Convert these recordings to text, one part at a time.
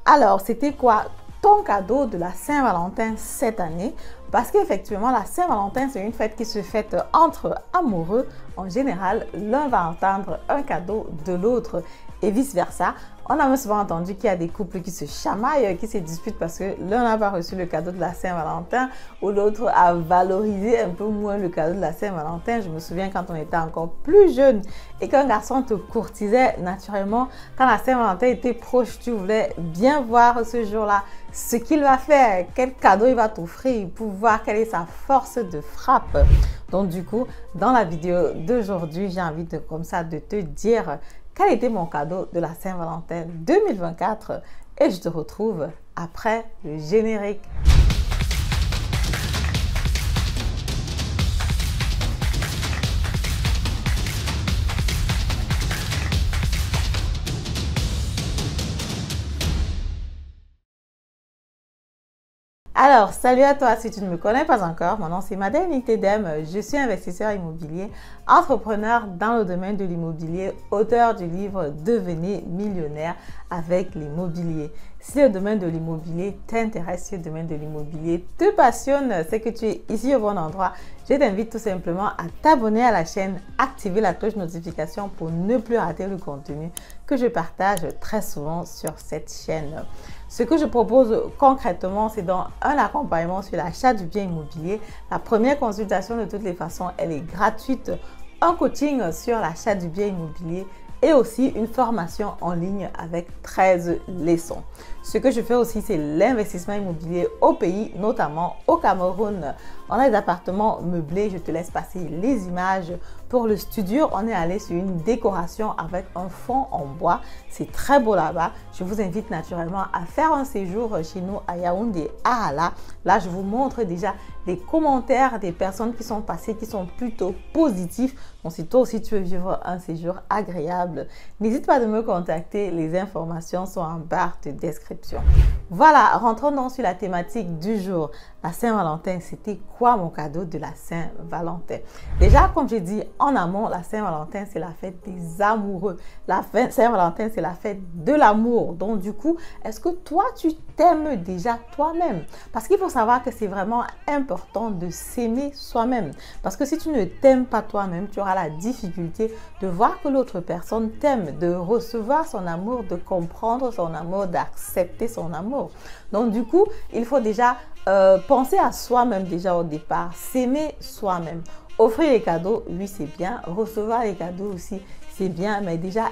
Alors, c'était quoi ton cadeau de la Saint-Valentin cette année? Parce qu'effectivement, la Saint-Valentin, c'est une fête qui se fête entre amoureux. En général, l'un va entendre un cadeau de l'autre et vice-versa. On a même souvent entendu qu'il y a des couples qui se chamaillent, qui se disputent parce que l'un n'a pas reçu le cadeau de la Saint-Valentin ou l'autre a valorisé un peu moins le cadeau de la Saint-Valentin. Je me souviens quand on était encore plus jeune et qu'un garçon te courtisait naturellement, quand la Saint-Valentin était proche, tu voulais bien voir ce jour-là ce qu'il va faire, quel cadeau il va t'offrir pour voir quelle est sa force de frappe. Donc du coup, dans la vidéo d'aujourd'hui, j'ai envie de te dire quel était mon cadeau de la Saint-Valentin 2024 et je te retrouve après le générique. Alors, salut à toi, si tu ne me connais pas encore, mon nom c'est Madeleine Nictedem, je suis investisseur immobilier, entrepreneur dans le domaine de l'immobilier, auteur du livre Devenez millionnaire avec l'immobilier. Si le domaine de l'immobilier t'intéresse, si le domaine de l'immobilier te passionne, c'est que tu es ici au bon endroit. Je t'invite tout simplement à t'abonner à la chaîne, activer la cloche de notification pour ne plus rater le contenu que je partage très souvent sur cette chaîne. Ce que je propose concrètement, c'est donc un accompagnement sur l'achat du bien immobilier. La première consultation, de toutes les façons, elle est gratuite. Un coaching sur l'achat du bien immobilier et aussi une formation en ligne avec 13 leçons. Ce que je fais aussi, c'est l'investissement immobilier au pays, notamment au Cameroun. On a des appartements meublés, je te laisse passer les images. Pour le studio, on est allé sur une décoration avec un fond en bois. C'est très beau là-bas. Je vous invite naturellement à faire un séjour chez nous à Yaoundé, à Hala. Là, je vous montre déjà les commentaires des personnes qui sont passées, qui sont plutôt positifs. Donc, si toi aussi tu veux vivre un séjour agréable, n'hésite pas de me contacter. Les informations sont en barre de description. Voilà, rentrons donc sur la thématique du jour. La Saint-Valentin, c'était quoi mon cadeau de la Saint-Valentin? Déjà, comme j'ai dit en amont, la Saint-Valentin, c'est la fête des amoureux. La Saint-Valentin, c'est la fête de l'amour. Donc, du coup, est-ce que toi, tu t'aimes déjà toi-même? Parce qu'il faut savoir que c'est vraiment important de s'aimer soi-même. Parce que si tu ne t'aimes pas toi-même, tu auras la difficulté de voir que l'autre personne t'aime, de recevoir son amour, de comprendre son amour, d'accepter son amour. Donc, du coup, il faut déjà penser à soi-même déjà au départ, s'aimer soi-même. Offrir les cadeaux, oui, c'est bien. Recevoir les cadeaux aussi, c'est bien. Mais déjà,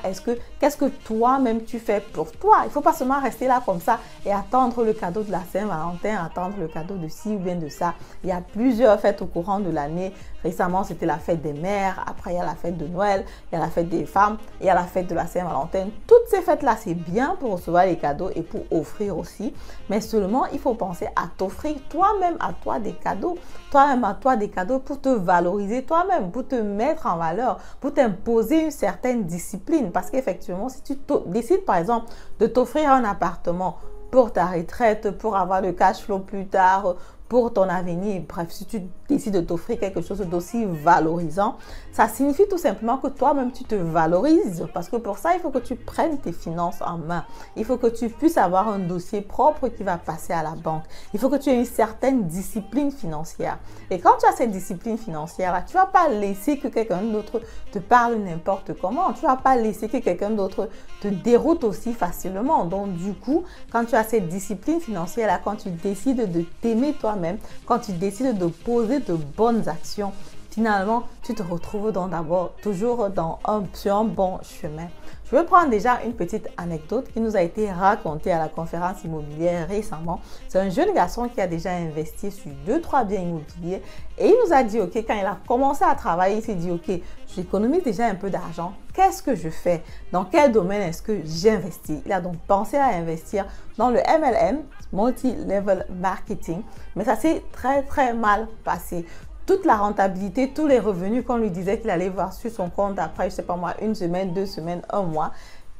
qu'est-ce que toi-même tu fais pour toi? Il ne faut pas seulement rester là comme ça et attendre le cadeau de la Saint-Valentin, attendre le cadeau de ci ou bien de ça. Il y a plusieurs fêtes au courant de l'année. Récemment, c'était la fête des mères. Après, il y a la fête de Noël. Il y a la fête des femmes. Il y a la fête de la Saint-Valentin. Toutes ces fêtes-là, c'est bien pour recevoir les cadeaux et pour offrir aussi. Mais seulement, il faut penser à t'offrir toi-même à toi des cadeaux. Toi-même à toi des cadeaux pour te valoriser toi-même, pour te mettre en valeur, pour t'imposer une certaine discipline. Parce qu'effectivement, si tu décides par exemple de t'offrir un appartement pour ta retraite, pour avoir le cash flow plus tard, pour ton avenir, bref, si tu décides de t'offrir quelque chose d'aussi valorisant, ça signifie tout simplement que toi-même, tu te valorises. Parce que pour ça, il faut que tu prennes tes finances en main. Il faut que tu puisses avoir un dossier propre qui va passer à la banque. Il faut que tu aies une certaine discipline financière. Et quand tu as cette discipline financière-là, tu ne vas pas laisser que quelqu'un d'autre te parle n'importe comment. Tu ne vas pas laisser que quelqu'un d'autre te déroute aussi facilement. Donc, du coup, quand tu as cette discipline financière-là, quand tu décides de t'aimer toi-même, quand tu décides de poser de bonnes actions, finalement, tu te retrouves donc d'abord toujours sur un bon chemin. Je vais prendre déjà une petite anecdote qui nous a été racontée à la conférence immobilière récemment. C'est un jeune garçon qui a déjà investi sur 2-3 biens immobiliers et il nous a dit, ok, quand il a commencé à travailler, il s'est dit, ok, j'économise déjà un peu d'argent. Qu'est-ce que je fais? Dans quel domaine est-ce que j'investis? Il a donc pensé à investir dans le MLM, Multi-Level Marketing, mais ça s'est très mal passé. Toute la rentabilité, tous les revenus qu'on lui disait qu'il allait voir sur son compte après, je sais pas moi, une semaine, 2 semaines, un mois,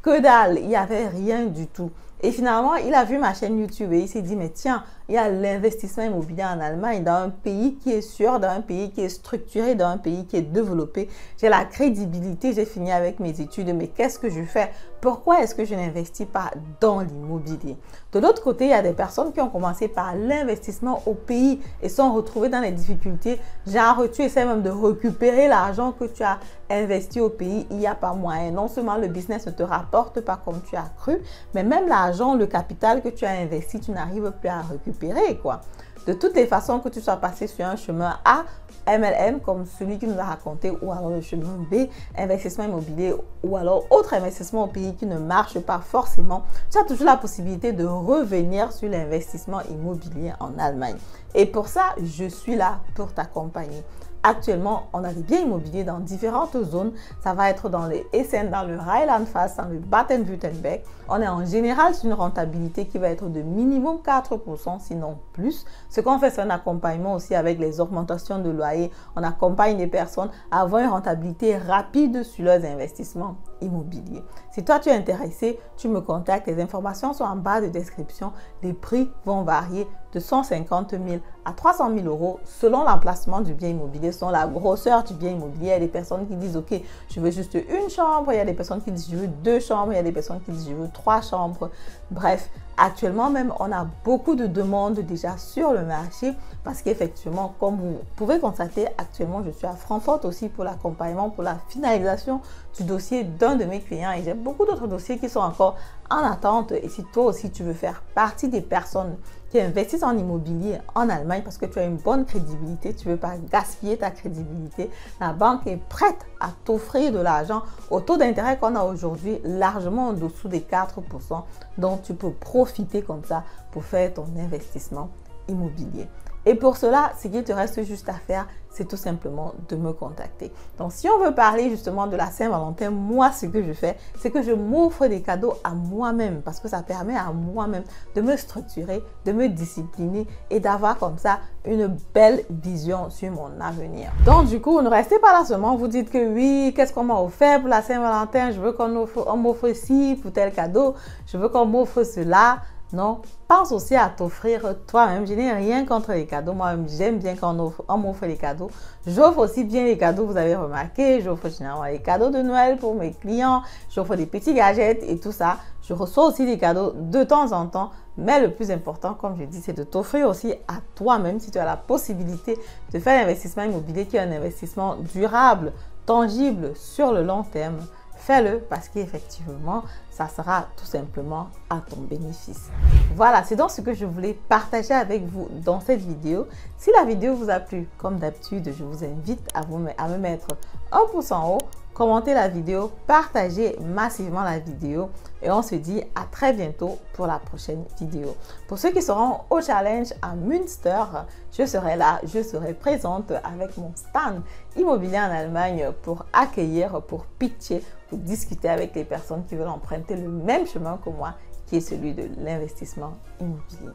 que dalle, il n'y avait rien du tout. Et finalement, il a vu ma chaîne YouTube et il s'est dit, mais tiens, il y a l'investissement immobilier en Allemagne, dans un pays qui est sûr, dans un pays qui est structuré, dans un pays qui est développé. J'ai la crédibilité, j'ai fini avec mes études, mais qu'est-ce que je fais? Pourquoi est-ce que je n'investis pas dans l'immobilier? De l'autre côté, il y a des personnes qui ont commencé par l'investissement au pays et sont retrouvées dans les difficultés. Genre, tu essaies même de récupérer l'argent que tu as investi au pays, il n'y a pas moyen. Non seulement le business ne te rapporte pas comme tu as cru, mais même l'argent, le capital que tu as investi, tu n'arrives plus à récupérer, quoi. De toutes les façons, que tu sois passé sur un chemin A, MLM, comme celui qui nous a raconté, ou alors le chemin B, investissement immobilier, ou alors autre investissement au pays qui ne marche pas forcément, tu as toujours la possibilité de revenir sur l'investissement immobilier en Allemagne. Et pour ça, je suis là pour t'accompagner. Actuellement, on a des biens immobiliers dans différentes zones. Ça va être dans les Essen, dans le Rheinland-Pfalz, dans le Baden-Württemberg. On est en général sur une rentabilité qui va être de minimum 4%, sinon plus. Ce qu'on fait, c'est un accompagnement aussi avec les augmentations de loyer. On accompagne les personnes à avoir une rentabilité rapide sur leurs investissements immobiliers. Si toi, tu es intéressé, tu me contactes. Les informations sont en bas de description. Les prix vont varier de 150 000 à 300 000 euros selon l'emplacement du bien immobilier, selon la grosseur du bien immobilier. Il y a des personnes qui disent, OK, je veux juste une chambre. Il y a des personnes qui disent, je veux 2 chambres. Il y a des personnes qui disent, je veux 3 chambres. Bref, actuellement même, on a beaucoup de demandes déjà sur le marché parce qu'effectivement, comme vous pouvez constater, actuellement, je suis à Francfort aussi pour l'accompagnement, pour la finalisation du dossier d'un de mes clients et j'ai beaucoup d'autres dossiers qui sont encore en attente. Et si toi aussi, tu veux faire partie des personnes qui investissent en immobilier en Allemagne parce que tu as une bonne crédibilité, tu ne veux pas gaspiller ta crédibilité, la banque est prête à t'offrir de l'argent au taux d'intérêt qu'on a aujourd'hui, largement en dessous des 4%. Donc, tu peux profiter comme ça pour faire ton investissement immobilier. Et pour cela, ce qu'il te reste juste à faire, c'est tout simplement de me contacter. Donc, si on veut parler justement de la Saint-Valentin, moi, ce que je fais, c'est que je m'offre des cadeaux à moi-même parce que ça permet à moi-même de me structurer, de me discipliner et d'avoir comme ça une belle vision sur mon avenir. Donc, du coup, ne restez pas là seulement. Vous dites que oui, qu'est-ce qu'on m'a offert pour la Saint-Valentin? Je veux qu'on m'offre ci pour tel cadeau. Je veux qu'on m'offre cela. Non, pense aussi à t'offrir toi-même. Je n'ai rien contre les cadeaux. Moi-même, j'aime bien quand on m'offre les cadeaux. J'offre aussi bien les cadeaux, vous avez remarqué. J'offre généralement les cadeaux de Noël pour mes clients. J'offre des petits gadgets et tout ça. Je reçois aussi des cadeaux de temps en temps. Mais le plus important, comme je dis, c'est de t'offrir aussi à toi-même si tu as la possibilité de faire l'investissement immobilier qui est un investissement durable, tangible sur le long terme. Fais-le parce qu'effectivement, ça sera tout simplement à ton bénéfice. Voilà, c'est donc ce que je voulais partager avec vous dans cette vidéo. Si la vidéo vous a plu, comme d'habitude, je vous invite à me mettre un pouce en haut, commenter la vidéo, partager massivement la vidéo et on se dit à très bientôt pour la prochaine vidéo. Pour ceux qui seront au challenge à Münster, je serai là, je serai présente avec mon stand immobilier en Allemagne pour accueillir, pour pitcher, pour discuter avec les personnes qui veulent emprunter le même chemin que moi, qui est celui de l'investissement immobilier.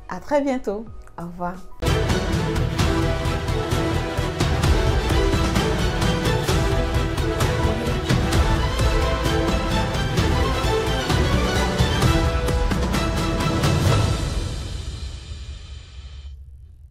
À très bientôt. Au revoir.